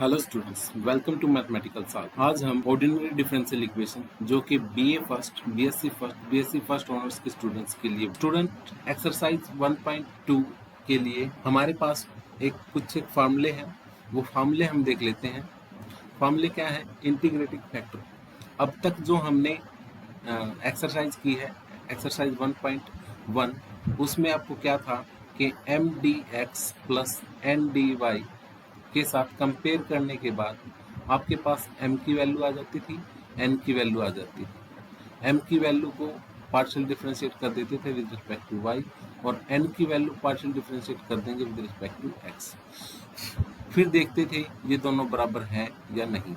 Hello students, welcome to mathematical साथ। आज हम ऑर्डिनरी डिफरेंशियल इक्वेशन जो कि BA first, BSc first honours के स्टूडेंट्स के लिए स्टूडेंट एक्सरसाइज 1.2 के लिए हमारे पास कुछ फार्मूले हैं। वो फार्मूले हम देख लेते हैं। फार्मूले क्या है? Integrating factor. अब तक जो हमने एक्सरसाइज की है, एक्सरसाइज 1.1, उसमें आपको क्या था कि m d x plus n d y के साथ कंपेयर करने के बाद आपके पास m की वैल्यू आ जाती थी, n की वैल्यू आ जाती थी। m की वैल्यू को पार्शियल डिफरेंशिएट कर देते थे विद रिस्पेक्ट टू y और n की वैल्यू पार्शियल डिफरेंशिएट कर देंगे विद रिस्पेक्ट टू x। फिर देखते थे ये दोनों बराबर हैं या नहीं।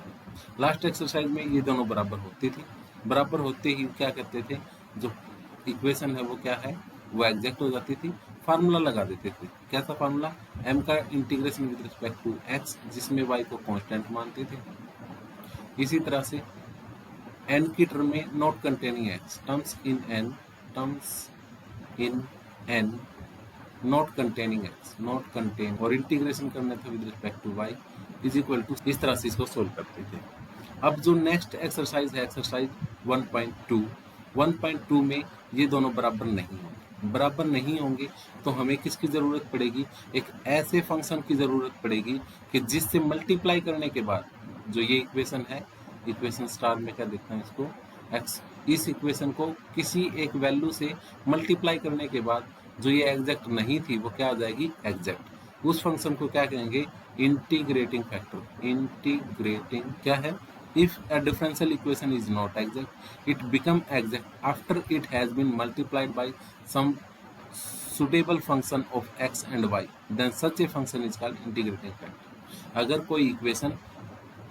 लास्ट एक्सरसाइज में ये दोनों बराबर होती थी। बराबर होते ही क्या करते थे, जो इक्वेशन है वो क्या है, वो एग्जैक्ट हो जाती थी। फार्मूला लगा देते थे। क्या था फार्मूला? m का integration with respect to x, जिसमें y को कांस्टेंट मानते थे। इसी तरह से n की टर्म में not containing x, terms in n not containing x, not contain, और इंटीग्रेशन करना था with respect to y is equal to, इस तरह से इसको सोल्व करते थे। अब जो नेक्स्ट एक्सरसाइज है, एक्सरसाइज 1.2 में ये दोनों बराबर नहीं होंगे। बराबर नहीं होंगे तो हमें किसकी ज़रूरत पड़ेगी? एक ऐसे फंक्शन की ज़रूरत पड़ेगी कि जिससे मल्टीप्लाई करने के बाद जो ये इक्वेशन है, इक्वेशन स्टार में क्या देखते हैं इसको, एक्स, इस इक्वेशन को किसी एक वैल्यू से मल्टीप्लाई करने के बाद जो ये एग्जैक्ट नहीं थी वो क्या आ जाएगी? एग्जैक्ट। उस फंक्शन को क्या कहेंगे? इंटीग्रेटिंग इंटीग्रेटिंग क्या है? If a differential equation is not exact, it become exact after it has been multiplied by some suitable function of x and y. Then such a function is called integrating factor. अगर कोई equation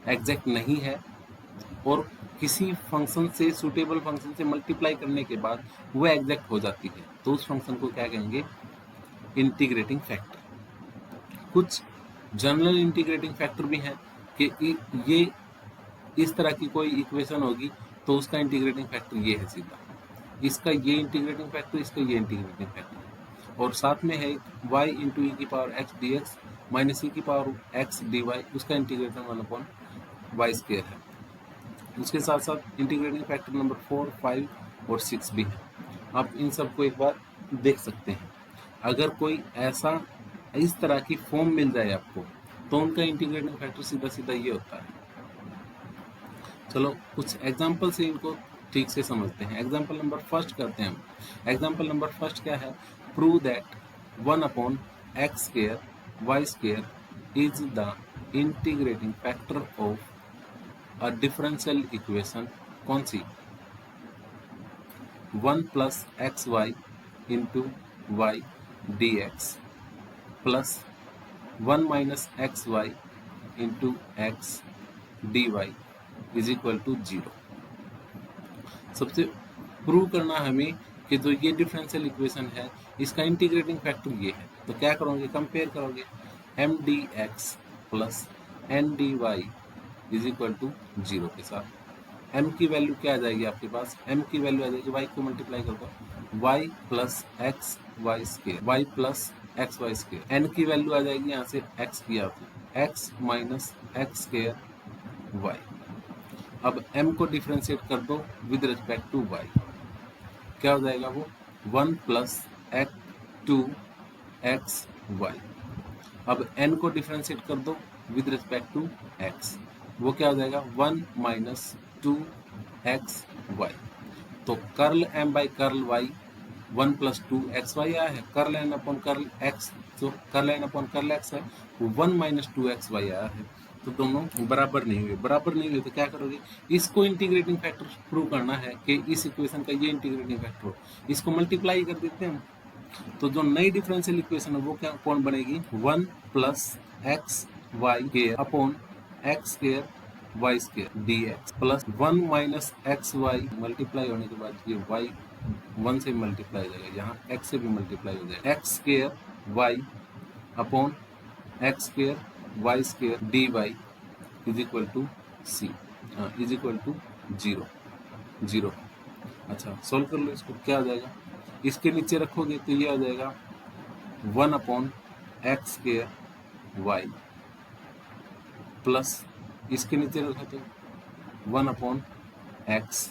exact नहीं है और किसी function से, suitable function से multiply करने के बाद वो एग्जैक्ट हो जाती है तो उस फंक्शन को क्या कहेंगे? Integrating factor. कुछ जनरल इंटीग्रेटिंग फैक्टर भी हैं कि ये इस तरह की कोई इक्वेशन होगी तो उसका इंटीग्रेटिंग फैक्टर ये है सीधा, इसका ये इंटीग्रेटिंग फैक्टर, इसका ये इंटीग्रेटिंग फैक्टर, और साथ में है y इंटू ई की power x d x minus e की पावर एक्स डी वाई, उसका इंटीग्रेशन 1/y² है। उसके साथ साथ इंटीग्रेटिंग फैक्टर नंबर 4, 5 और 6 भी है। आप इन सबको एक बार देख सकते हैं। अगर कोई ऐसा इस तरह की फॉर्म मिल जाए आपको तो उनका इंटीग्रेटिंग फैक्टर सीधा सीधा ये होता है। चलो कुछ एग्जाम्पल से इनको ठीक से समझते हैं। एग्जाम्पल नंबर फर्स्ट करते हैं हम। एग्जाम्पल नंबर फर्स्ट क्या है? Prove that 1/x² y² is the integrating factor of a differential equation. कौन सी? 1 + xy into y d x plus 1 - xy into x d y is equal to 0। सबसे prove करना हमें कि जो ये डिफरेंशियल इक्वेशन है इसका इंटीग्रेटिंग फैक्टर ये है। तो क्या करोगे? कंपेयर करोगे m d x plus n d y is equal to 0 के साथ। m की वैल्यू क्या आ जाएगी आपके पास? m की वैल्यू आ जाएगी, y को मल्टीप्लाई कर दो, y plus x y square, y plus x y square. n की वैल्यू आ जाएगी यहाँ से x की आती, x minus x square y. अब m को डिफरेंशिएट कर दो विद रिस्पेक्ट टू y, क्या हो जाएगा वो? 1 + x y। अब n को डिफरेंशिएट कर दो विद रिस्पेक्ट टू x, वो क्या हो जाएगा? 1 - 2x y। तो curl m by curl y 1 + 2xy आया है। Curl n upon curl x, जो curl n upon curl x है वो 1 - 2xy आया है। तो दोनों बराबर नहीं हुए। बराबर नहीं हुए तो क्या करोगे? इसको इंटीग्रेटिंग फैक्टर प्रूव करना है कि इस इक्वेशन का ये इंटीग्रेटिंग फैक्टर हो, इसको मल्टीप्लाई कर देते हैं हम। तो जो नई डिफरेंशियल इक्वेशन है वो क्या कौन बनेगी? 1 + xy² upon x² y² dx plus 1 - xy multiply होने के बाद ये y 1 से मल्टीप्लाई हो जाएगा, यहाँ x से भी मल्टीप्लाई हो जाएगा, x² y upon x² y² dy is equal to c, is equal to 0। अच्छा सोल्व कर लो इसको, क्या आ जाएगा? इसके नीचे रखोगे तो ये आ जाएगा 1/x² y प्लस इसके नीचे रखा तो 1/x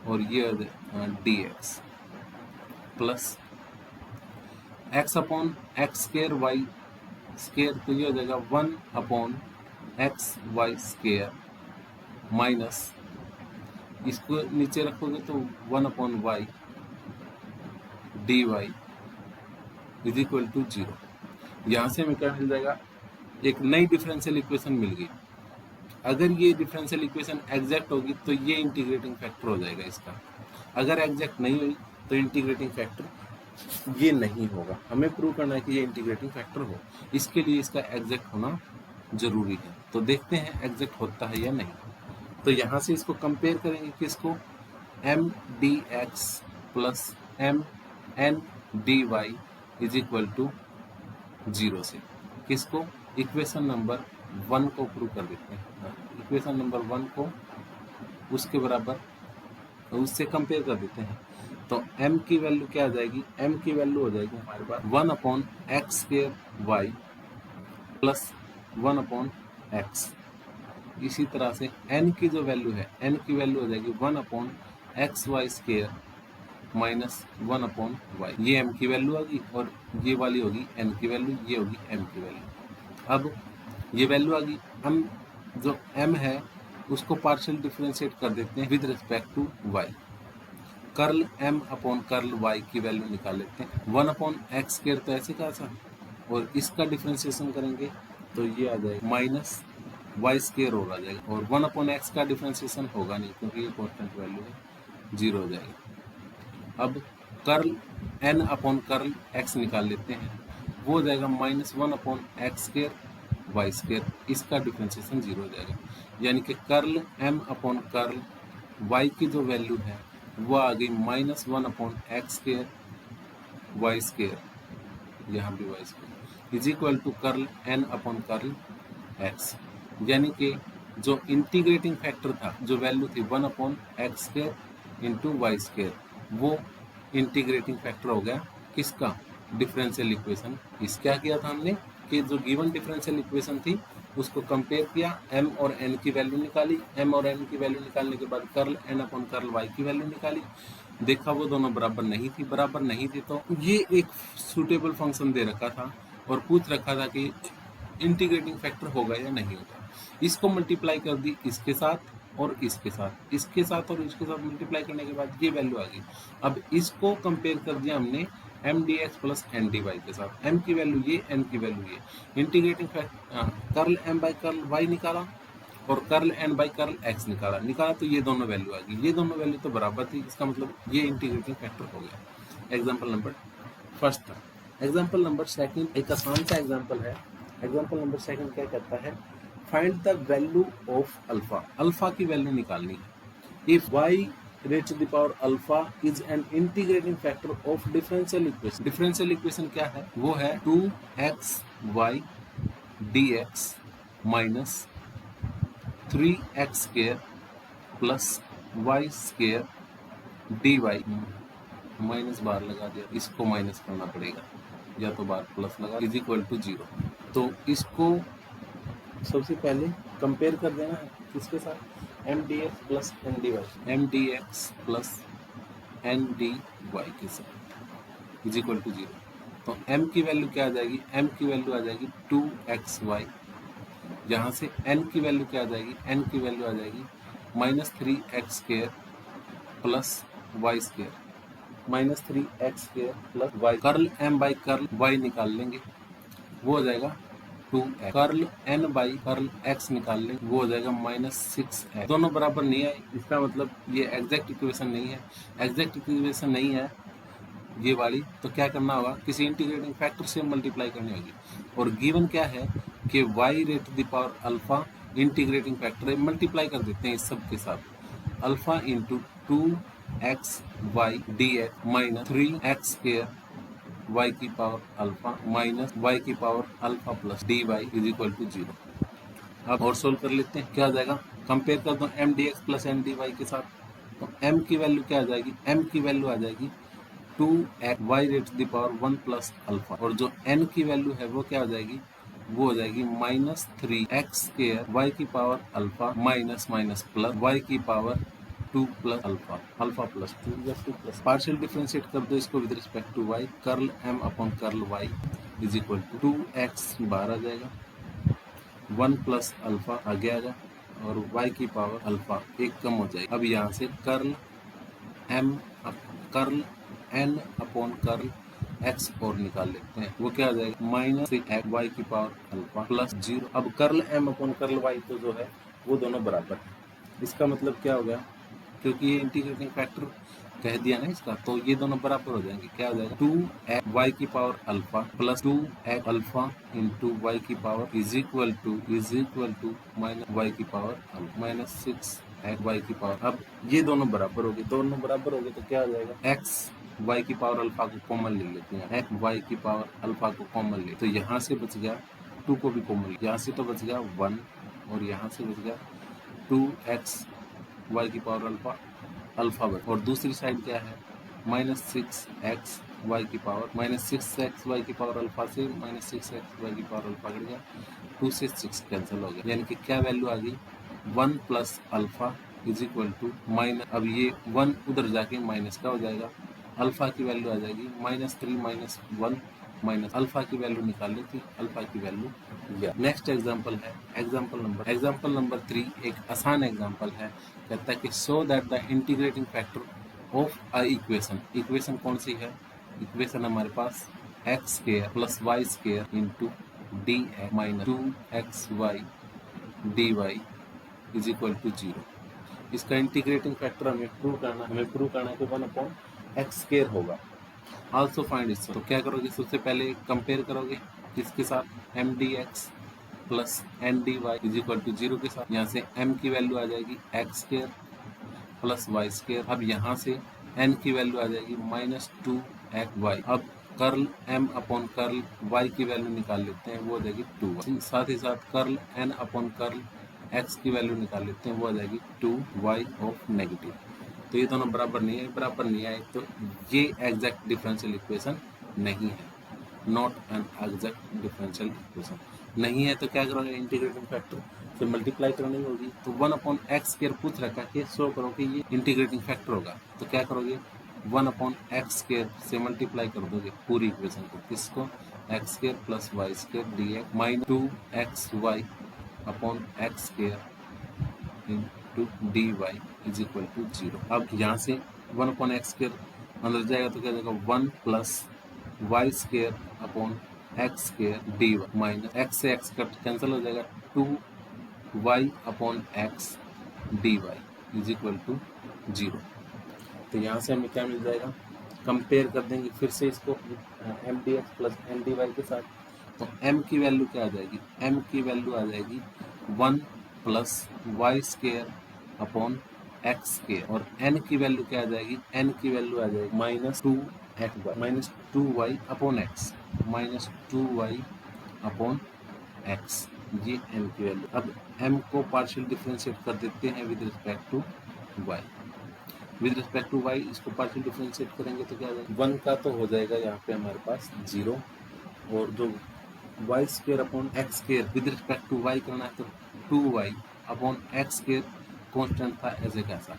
और ये dx plus x/x² y square, तो ये हो जाएगा 1/xy² माइनस इसको नीचे रखोगे तो 1/y dy is equal to 0। यहाँ से हमें क्या मिल जाएगा, एक नई डिफरेंशियल इक्वेशन मिल गई। अगर ये डिफरेंशियल इक्वेशन एग्जैक्ट होगी तो ये इंटीग्रेटिंग फैक्टर हो जाएगा इसका, अगर एग्जैक्ट नहीं हुई तो इंटीग्रेटिंग फैक्टर ये नहीं होगा। हमें प्रूव करना है कि ये इंटीग्रेटिंग फैक्टर हो, इसके लिए इसका एग्जैक्ट होना जरूरी है। तो देखते हैं एग्जैक्ट होता है या नहीं। तो यहाँ से इसको कंपेयर करेंगे किसको, m d x plus m n d y is equal to 0 से। किसको, इक्वेशन नंबर 1 को प्रूव कर देते हैं। इक्वेशन नंबर 1 को उसके बराबर उससे कंपेयर कर देते हैं। तो m की वैल्यू क्या आ जाएगी, m की वैल्यू हो जाएगी हमारे पास 1/x² y प्लस 1/x। इसी तरह से n की जो वैल्यू है, n की वैल्यू हो जाएगी 1/xy² माइनस 1/y। ये m की वैल्यू होगी और ये वाली होगी n की वैल्यू, ये होगी m की वैल्यू। अब ये वैल्यू आ गई, हम जो m है उसको पार्शियल डिफरेंशिएट कर देते हैं with respect to y। Curl m upon curl y की वैल्यू निकाल लेते हैं। 1/x² तो ऐसे का था, और इसका डिफरेंशिएशन करेंगे तो ये आ जाएगा माइनस y² और आ जाएगा, और 1/x का डिफरेंशिएशन होगा नहीं क्योंकि ये कांस्टेंट वैल्यू है, 0 हो जाएगा। अब curl n upon curl x निकाल लेते हैं, वो हो जाएगा -1/x² y², इसका डिफरेंशिएशन 0 हो जाएगा। यानी कि curl m upon curl y की जो वैल्यू है वो आ गई -1/x² y², यहाँ भी y² is equal to curl n upon curl x। यानी कि जो इंटीग्रेटिंग फैक्टर था, जो वैल्यू थी 1/x² इंटू y², वो इंटीग्रेटिंग फैक्टर हो गया किसका, डिफरेंशियल इक्वेशन। इस क्या किया था हमने कि जो गिवन डिफरेंशियल इक्वेशन थी उसको कंपेयर किया, m और n की वैल्यू निकाली, m और n की वैल्यू निकालने के बाद curl n upon curl y की वैल्यू निकाली, देखा वो दोनों बराबर नहीं थी तो ये एक सूटेबल फंक्शन दे रखा था और पूछ रखा था कि इंटीग्रेटिंग फैक्टर होगा या नहीं होगा। इसको मल्टीप्लाई कर दी इसके साथ और इसके साथ, इसके साथ और इसके साथ मल्टीप्लाई करने के बाद ये वैल्यू आ गई। अब इसको कंपेयर कर दिया हमने m d x plus n d y के साथ, m की वैल्यू ये, n की वैल्यू ये, integrating factor curl m by curl y निकाला और curl n by curl x निकाला तो ये दोनों वैल्यू आ गई। ये दोनों वैल्यू तो बराबर थी, इसका मतलब ये इंटीग्रेटिंग फैक्टर हो गया। एग्जाम्पल नंबर फर्स्ट था। एग्जाम्पल नंबर सेकंड एक आसान सा एग्जाम्पल है। एग्जाम्पल नंबर सेकंड क्या कहता है, find the value of alpha. Alpha की वैल्यू निकालनी है। If y raised to the power alpha is an integrating factor of differential equation। differential equation क्या है, वो है 2xy dx minus 3x² plus y² dy, minus बार लगा दिया, इसको माइनस करना पड़ेगा या तो बार प्लस लगा, इज इक्वल टू 0। तो इसको सबसे पहले कंपेयर कर देना है किसके साथ, m d x plus n d y, m d x plus n d y के साथ इज इक्वल टू 0। तो m की वैल्यू क्या आ जाएगी, m की वैल्यू आ जाएगी 2xy। यहाँ से n की वैल्यू क्या आ जाएगी, n की वैल्यू आ जाएगी -3x² plus y², -3x² plus y। Curl m by curl y निकाल लेंगे, वो हो जाएगा 2x। Curl n by curl x निकाल लेंगे, वो हो जाएगा -6x। दोनों बराबर नहीं है, इसका मतलब ये एग्जैक्ट इक्वेशन नहीं है। एग्जैक्ट इक्वेशन नहीं है ये वाली, तो क्या करना होगा, किसी इंटीग्रेटिंग फैक्टर से मल्टीप्लाई करनी होगी। और गिवन क्या है कि y raised to the power alpha integrating factor है, मल्टीप्लाई कर देते हैं इस सब के साथ। Alpha into 2xy dx minus 3x² y की पावर अल्फा माइनस y की power alpha plus dy is equal to 0। अब और सोल्व कर लेते हैं, क्या आ जाएगा, कंपेयर कर दो m d x plus n d y के साथ। तो m की वैल्यू क्या आ जाएगी, m की वैल्यू आ जाएगी 2y rate the power 1 plus alpha, और जो n की वैल्यू है वो क्या आ जाएगी वो हो जाएगी -3x² y की power alpha minus minus plus y की power 2 plus alpha, alpha plus 2 या 2 प्लस। पार्शियल डिफरेंशिएट कर दो इसको with respect to y, curl m upon curl y is equal to 2x बाहर आ जाएगा, 1 प्लस अल्फा आगे आ जाएगा और y की पावर अल्फा एक कम हो जाएगी। अब यहाँ से curl m curl n upon curl x और निकाल लेते हैं, वो क्या आ जाएगा -3y की पावर अल्फा प्लस 0। अब curl m upon curl y तो जो है वो दोनों बराबर है। इसका मतलब क्या हो गया, क्योंकि ये इंटीग्रेटिंग फैक्टर कह दिया ना इसका, तो ये दोनों बराबर हो जाएंगे। क्या हो जाएगा 2y की power alpha plus 2x alpha into y की power is equal to minus y की पावर अल्फा माइनस 6y की पावर। अब ये दोनों बराबर हो गए, दोनों बराबर हो गए तो क्या हो जाएगा x y की पावर अल्फा को कॉमन ले लेते हैं, x y की पावर अल्फा को कॉमन ले, तो यहाँ से बच गया 2 को भी कॉमन, यहाँ से तो बच गया 1 और यहाँ से बच गया 2x y की पावर अल्फा अल्फा बच, और दूसरी साइड क्या है -6x y की पावर -6x y की पावर अल्फा से -6x y की पावर अल्फा कट गया, 2 से 6 कैंसिल हो गया, यानी कि क्या वैल्यू आ गई 1 plus alpha is equal to minus, अब ये 1 उधर जाके माइनस का हो जाएगा, अल्फा की वैल्यू आ जाएगी -3 माइनस 1 माइनस अल्फा की वैल्यू निकाल ली थी, अल्फा की वैल्यू या। नेक्स्ट एग्जांपल है एग्जांपल नंबर 3, एक आसान एग्जांपल है। कहता है कि so that the integrating factor of a equation कौन सी है, इक्वेशन हमारे पास x² plus y² into dx minus 2xy dy is equal to 0। इसका इंटीग्रेटिंग फैक्टर हमें प्रूव करना है कि 1/x² होगा। आल्सो फाइंड इट्स, तो क्या करोगे, सबसे पहले कंपेयर करोगे किसके साथ mdx plus ndy is equal to 0 के साथ। यहाँ से m की वैल्यू आ जाएगी x² प्लस y², अब यहाँ से n की वैल्यू आ जाएगी -2xy। अब curl m upon curl y की वैल्यू निकाल लेते हैं, वो हो जाएगी 2y। साथ ही साथ curl n upon curl x की वैल्यू निकाल लेते हैं, वो आ जाएगी 2y ऑफ नेगेटिव। तो ये दोनों बराबर नहीं आए तो ये एग्जैक्ट डिफरेंशियल इक्वेशन नहीं है, not an exact differential equation नहीं है। तो क्या करोगे, इंटीग्रेटिंग फैक्टर से मल्टीप्लाई करनी होगी, तो 1/x² पूछ रखा कि शो करो कि ये इंटीग्रेटिंग फैक्टर होगा, तो क्या करोगे 1/x² से मल्टीप्लाई कर दोगे पूरी इक्वेशन को, किसको x² plus y² dx minus 2xy upon x² into dy is equal to 0। अब यहाँ से 1/x² अंदर जाएगा तो क्या जाएगा 1 plus y² upon x² dy minus x से x कट कैंसिल हो जाएगा 2y upon x dy is equal to 0। तो यहाँ से हमें क्या मिल जाएगा, कंपेयर कर देंगे फिर से इसको mdx प्लस ndy के साथ, तो m की वैल्यू क्या आ जाएगी, m की वैल्यू आ जाएगी 1 प्लस y² अपॉन x² और n की वैल्यू क्या आ जाएगी, n की वैल्यू आ जाएगी -2y upon x -2y upon x, ये n की वैल्यू। अब m को पार्शियल डिफरेंशिएट कर देते हैं with respect to y, with respect to y इसको पार्शियल डिफरेंशिएट करेंगे तो क्या आ जाएगा 1 का तो हो जाएगा यहाँ पे हमारे पास 0, और जो y² upon x² with respect to y करना है तो 2y अपॉन x² कांस्टेंट था ऐसे कैसा।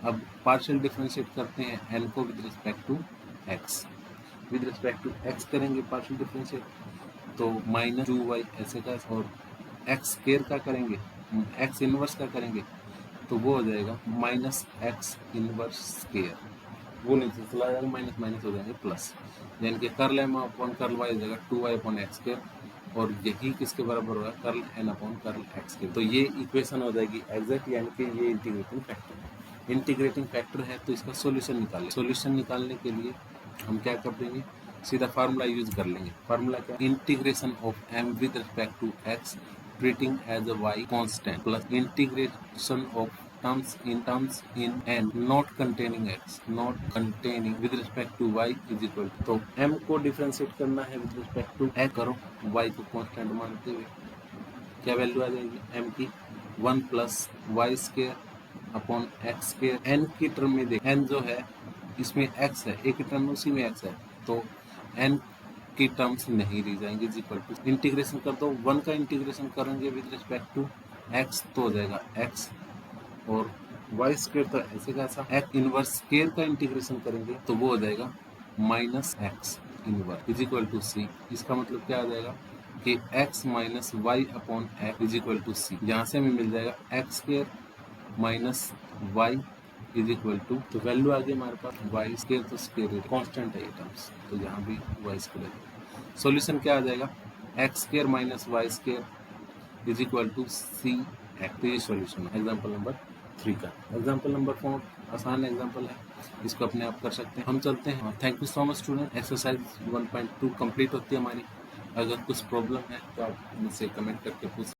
अब पार्शियल डिफरेंशिएट करते हैं n को with respect to x, with respect to x करेंगे पार्शियल डिफरेंशिएट तो -2y ऐसे का, और x² का करेंगे x इनवर्स का करेंगे तो वो हो जाएगा -x इनवर्स स्क्वायर, वो नीचे चला जाएगा माइनस माइनस हो जाएंगे प्लस, यानी कि curl m upon curl y हो जाएगा 2y अपॉन x², और यही किसके बराबर होगा curl n upon curl x²। तो ये इक्वेशन हो जाएगी एग्जैक्ट, यानी कि ये इंटीग्रेटिंग फैक्टर है। तो इसका सॉल्यूशन निकालने के लिए हम क्या कर देंगे, सीधा फार्मूला यूज कर लेंगे। फार्मूला क्या, integration of m with respect to x treating as a y constant plus integration of terms in n not containing with respect to y is equal to, तो m को differentiate करना है with respect to x, करो y को constant मानते हुए क्या value आ जाएगी m की 1 plus y² upon x², n की टर्म में देख n जो है इसमें x है, एक टर्म उसी में x है, तो n की टर्म्स नहीं रह जाएंगे। इज इक्वल टू इंटीग्रेशन कर दो, 1 का इंटीग्रेशन करेंगे विद रिस्पेक्ट टू x तो हो जाएगा x, और वाई स्क्वेयर तो ऐसे कैसा एक्स इनवर्स स्क्वेयर का इंटीग्रेशन करेंगे तो वो हो जाएगा minus x inverse is equal to c. इसका मतलब क्या आ जाएगा कि x minus y upon x is equal to c. यहाँ से हमें मिल जाएगा x square minus y is equal to, तो वैल्यू आ गई हमारे पास वाई स्क्वेयर, तो स्क्वेयर कॉन्स्टेंट है ये टर्म्स, तो यहाँ भी वाई स्क्वेयर। सॉल्यूशन क्या आ जाएगा x square minus y square is equal to c x. तो ये सॉल्यूशन है एग्जाम्पल नंबर 3 का। एग्जाम्पल नंबर 4 आसान एग्जाम्पल है, इसको अपने आप कर सकते हैं। हम चलते हैं। Thank you so much student. Exercise 1.2 complete होती है हमारी। अगर कुछ प्रॉब्लम है तो आप मुझसे कमेंट करके पूछ